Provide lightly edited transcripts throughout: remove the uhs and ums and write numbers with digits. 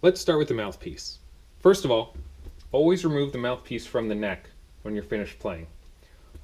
Let's start with the mouthpiece. First of all, always remove the mouthpiece from the neck when you're finished playing.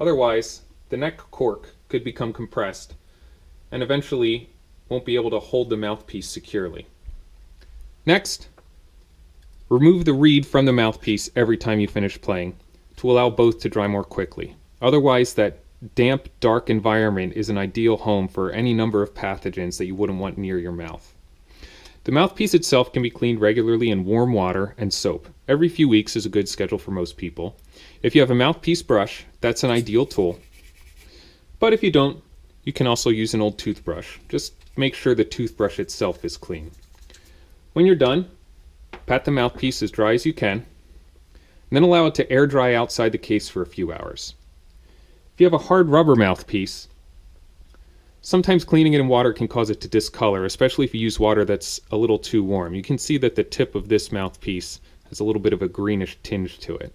Otherwise, the neck cork could become compressed and eventually won't be able to hold the mouthpiece securely. Next, remove the reed from the mouthpiece every time you finish playing to allow both to dry more quickly. Otherwise, that damp, dark environment is an ideal home for any number of pathogens that you wouldn't want near your mouth. The mouthpiece itself can be cleaned regularly in warm water and soap. Every few weeks is a good schedule for most people. If you have a mouthpiece brush, that's an ideal tool. But if you don't, you can also use an old toothbrush. Just make sure the toothbrush itself is clean. When you're done, pat the mouthpiece as dry as you can, and then allow it to air dry outside the case for a few hours. If you have a hard rubber mouthpiece, sometimes cleaning it in water can cause it to discolor, especially if you use water that's a little too warm. You can see that the tip of this mouthpiece has a little bit of a greenish tinge to it.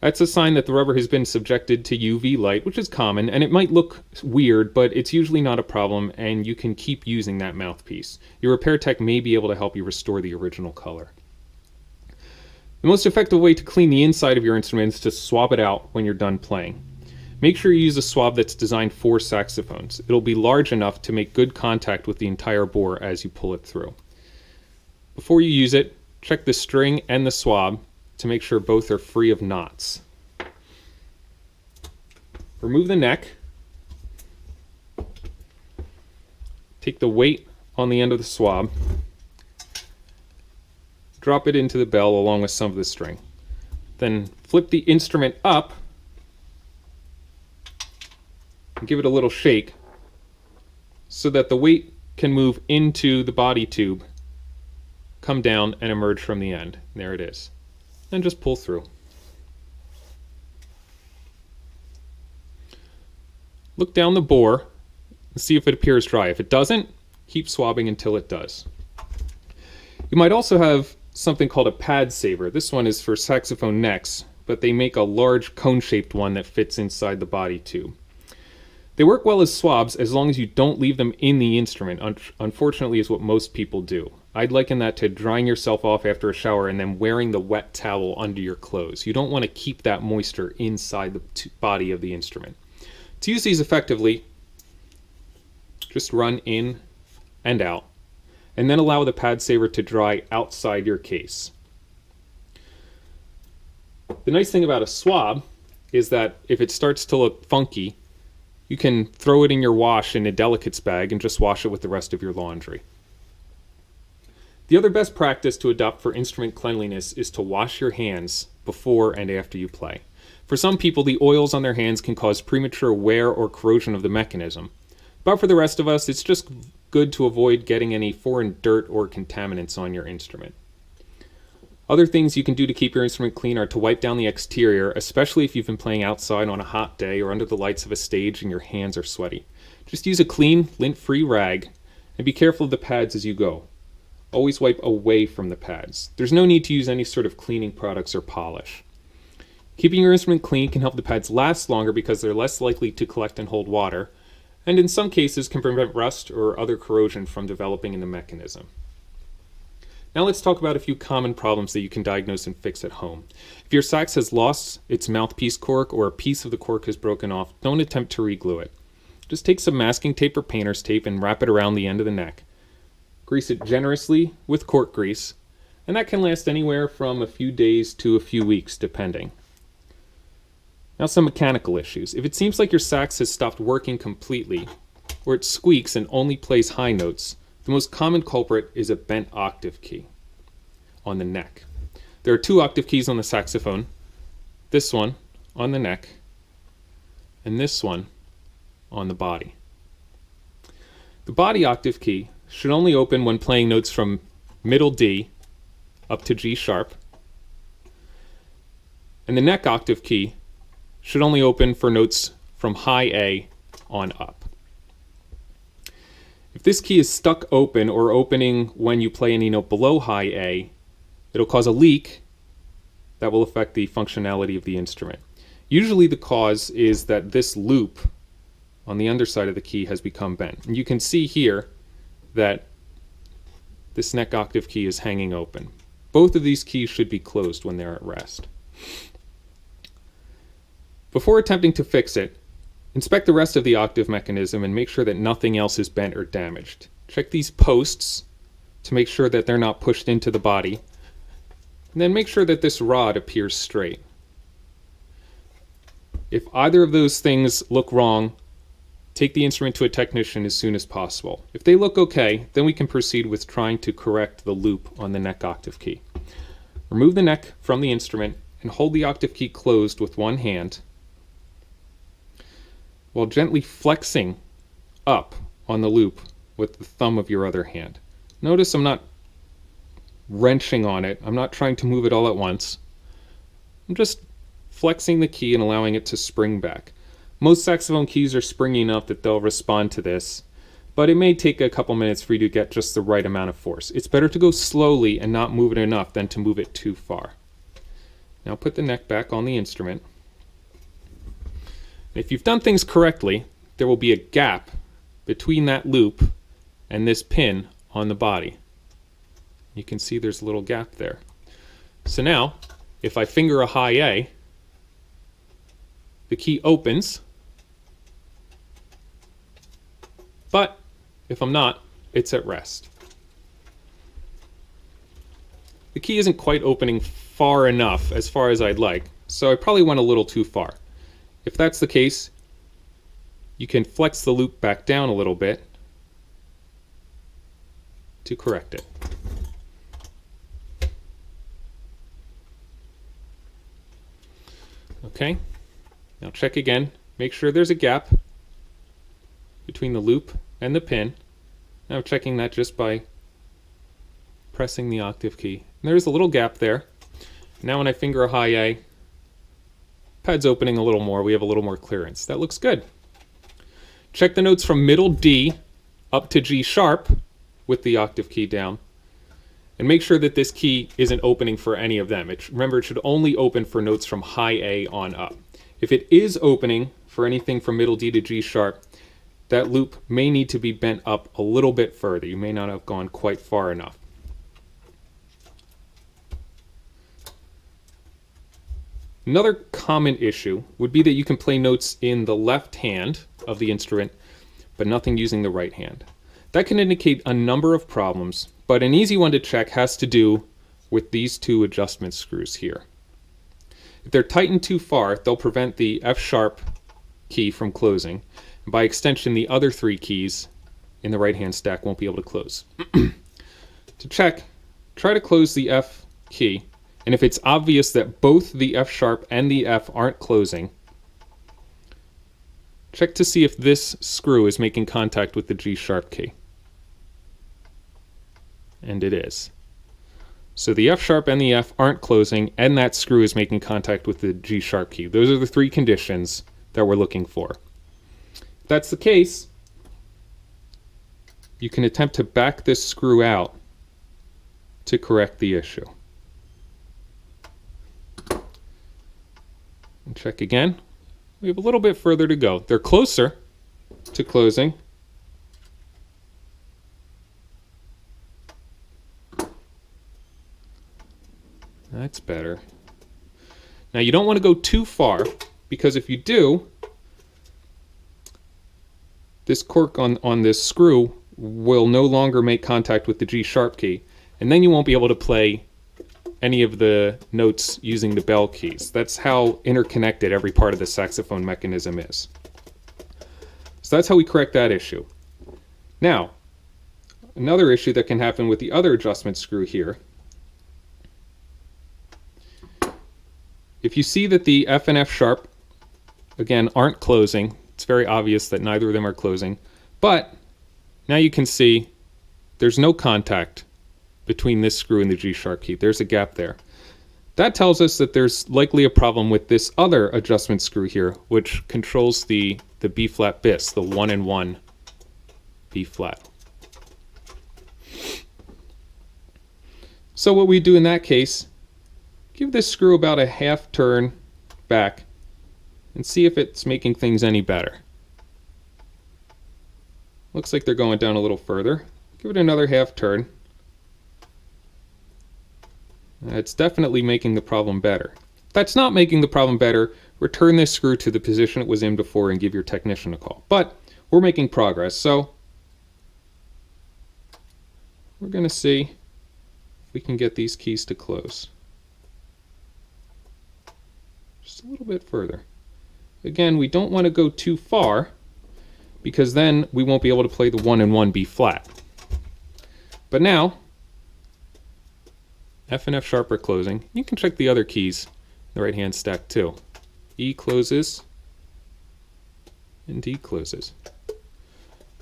That's a sign that the rubber has been subjected to UV light, which is common, and it might look weird, but it's usually not a problem, and you can keep using that mouthpiece. Your repair tech may be able to help you restore the original color. The most effective way to clean the inside of your instrument is to swab it out when you're done playing. Make sure you use a swab that's designed for saxophones. It'll be large enough to make good contact with the entire bore as you pull it through. Before you use it, check the string and the swab to make sure both are free of knots. Remove the neck. Take the weight on the end of the swab. Drop it into the bell along with some of the string. Then flip the instrument up and give it a little shake so that the weight can move into the body tube, come down, and emerge from the end. There it is. And just pull through. Look down the bore and see if it appears dry. If it doesn't, keep swabbing until it does. You might also have something called a pad saver. This one is for saxophone necks, but they make a large cone-shaped one that fits inside the body tube. They work well as swabs as long as you don't leave them in the instrument, unfortunately is what most people do. I'd liken that to drying yourself off after a shower and then wearing the wet towel under your clothes. You don't want to keep that moisture inside the body of the instrument. To use these effectively, just run in and out, and then allow the pad saver to dry outside your case. The nice thing about a swab is that if it starts to look funky, you can throw it in your wash in a delicates bag and just wash it with the rest of your laundry. The other best practice to adopt for instrument cleanliness is to wash your hands before and after you play. For some people, the oils on their hands can cause premature wear or corrosion of the mechanism. But for the rest of us, it's just good to avoid getting any foreign dirt or contaminants on your instrument. Other things you can do to keep your instrument clean are to wipe down the exterior, especially if you've been playing outside on a hot day or under the lights of a stage and your hands are sweaty. Just use a clean, lint-free rag and be careful of the pads as you go. Always wipe away from the pads. There's no need to use any sort of cleaning products or polish. Keeping your instrument clean can help the pads last longer because they're less likely to collect and hold water, and in some cases can prevent rust or other corrosion from developing in the mechanism. Now let's talk about a few common problems that you can diagnose and fix at home. If your sax has lost its mouthpiece cork or a piece of the cork has broken off, don't attempt to re-glue it. Just take some masking tape or painter's tape and wrap it around the end of the neck. Grease it generously with cork grease, and that can last anywhere from a few days to a few weeks, depending. Now some mechanical issues. If it seems like your sax has stopped working completely, or it squeaks and only plays high notes, the most common culprit is a bent octave key on the neck. There are two octave keys on the saxophone, this one on the neck, and this one on the body. The body octave key should only open when playing notes from middle D up to G sharp, and the neck octave key should only open for notes from high A on up. If this key is stuck open or opening when you play any note below high A, it'll cause a leak that will affect the functionality of the instrument. Usually the cause is that this loop on the underside of the key has become bent. And you can see here that this neck octave key is hanging open. Both of these keys should be closed when they're at rest. Before attempting to fix it, inspect the rest of the octave mechanism and make sure that nothing else is bent or damaged. Check these posts to make sure that they're not pushed into the body, and then make sure that this rod appears straight. If either of those things look wrong, take the instrument to a technician as soon as possible. If they look okay, then we can proceed with trying to correct the loop on the neck octave key. Remove the neck from the instrument and hold the octave key closed with one hand while gently flexing up on the loop with the thumb of your other hand. Notice I'm not wrenching on it. I'm not trying to move it all at once. I'm just flexing the key and allowing it to spring back. Most saxophone keys are springy enough that they'll respond to this, but it may take a couple minutes for you to get just the right amount of force. It's better to go slowly and not move it enough than to move it too far. Now put the neck back on the instrument. If you've done things correctly, there will be a gap between that loop and this pin on the body. You can see there's a little gap there. So now, if I finger a high A, the key opens, but if I'm not, it's at rest. The key isn't quite opening far enough as far as I'd like, so I probably went a little too far. If that's the case, you can flex the loop back down a little bit to correct it. Okay, now check again. Make sure there's a gap between the loop and the pin. Now I'm checking that just by pressing the octave key. And there's a little gap there. Now when I finger a high A, pad's opening a little more. We have a little more clearance. That looks good. Check the notes from middle D up to G sharp with the octave key down. And make sure that this key isn't opening for any of them. Remember, it should only open for notes from high A on up. If it is opening for anything from middle D to G sharp, that loop may need to be bent up a little bit further. You may not have gone quite far enough. Another common issue would be that you can play notes in the left hand of the instrument, but nothing using the right hand. That can indicate a number of problems, but an easy one to check has to do with these two adjustment screws here. If they're tightened too far, they'll prevent the F sharp key from closing. And by extension, the other three keys in the right hand stack won't be able to close. To check, try to close the F key, and if it's obvious that both the F sharp and the F aren't closing, check to see if this screw is making contact with the G sharp key. And it is. So the F sharp and the F aren't closing, and that screw is making contact with the G sharp key. Those are the three conditions that we're looking for. If that's the case, you can attempt to back this screw out to correct the issue. And check again. We have a little bit further to go. They're closer to closing. That's better. Now you don't want to go too far, because if you do, this cork on this screw will no longer make contact with the G sharp key, and then you won't be able to play any of the notes using the bell keys. That's how interconnected every part of the saxophone mechanism is. So that's how we correct that issue. Now, another issue that can happen with the other adjustment screw here, if you see that the F and F sharp, again, aren't closing, it's very obvious that neither of them are closing, but now you can see there's no contact between this screw and the G sharp key. There's a gap there. That tells us that there's likely a problem with this other adjustment screw here, which controls the B flat bis, the 1-in-1 B flat. So what we do in that case, give this screw about a half turn back and see if it's making things any better. Looks like they're going down a little further. Give it another half turn. It's definitely making the problem better. If that's not making the problem better, return this screw to the position it was in before and give your technician a call. But we're making progress, so we're going to see if we can get these keys to close. Just a little bit further. Again, we don't want to go too far because then we won't be able to play the 1 and 1 B flat. But now, F and F sharp are closing. You can check the other keys in the right hand stack too. E closes and D closes.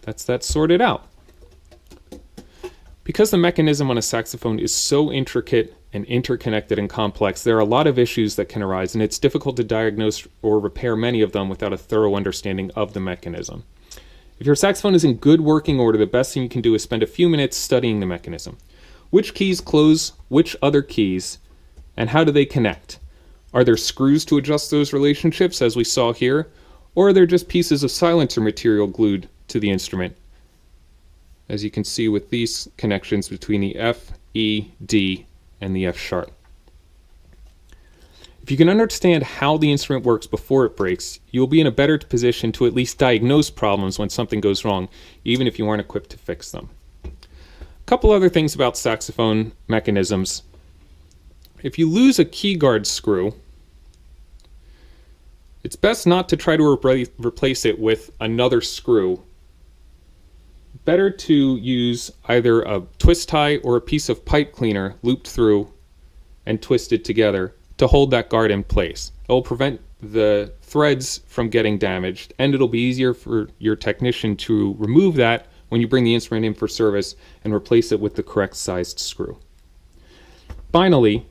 That's that sorted out. Because the mechanism on a saxophone is so intricate and interconnected and complex, there are a lot of issues that can arise, and it's difficult to diagnose or repair many of them without a thorough understanding of the mechanism. If your saxophone is in good working order, the best thing you can do is spend a few minutes studying the mechanism. Which keys close which other keys, and how do they connect? Are there screws to adjust those relationships, as we saw here, or are there just pieces of silencer material glued to the instrument, as you can see with these connections between the F, E, D, and the F sharp. If you can understand how the instrument works before it breaks, you will be in a better position to at least diagnose problems when something goes wrong, even if you aren't equipped to fix them. A couple other things about saxophone mechanisms. If you lose a key guard screw, it's best not to try to replace it with another screw. Better to use either a twist tie or a piece of pipe cleaner looped through and twisted together to hold that guard in place. It will prevent the threads from getting damaged, and it'll be easier for your technician to remove that when you bring the instrument in for service and replace it with the correct sized screw. Finally,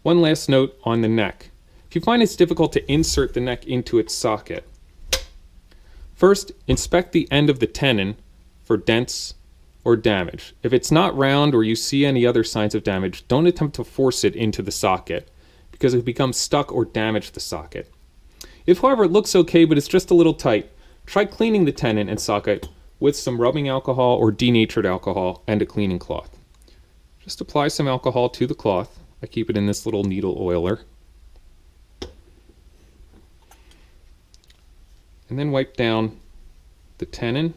one last note on the neck. If you find it's difficult to insert the neck into its socket, first, inspect the end of the tenon for dents or damage. If it's not round or you see any other signs of damage, don't attempt to force it into the socket because it can become stuck or damage the socket. If, however, it looks okay but it's just a little tight, try cleaning the tenon and socket with some rubbing alcohol or denatured alcohol and a cleaning cloth. Just apply some alcohol to the cloth. I keep it in this little needle oiler. And then wipe down the tenon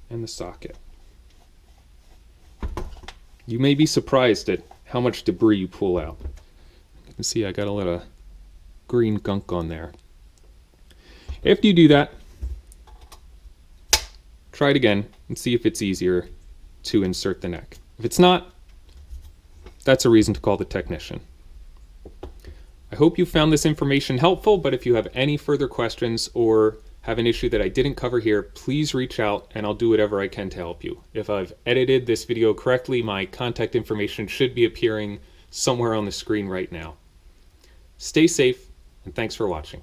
and the socket. You may be surprised at how much debris you pull out. You can see I got a lot of green gunk on there. After you do that, try it again and see if it's easier to insert the neck. If it's not, that's a reason to call the technician. I hope you found this information helpful, but if you have any further questions or have an issue that I didn't cover here, please reach out and I'll do whatever I can to help you. If I've edited this video correctly, my contact information should be appearing somewhere on the screen right now. Stay safe, and thanks for watching.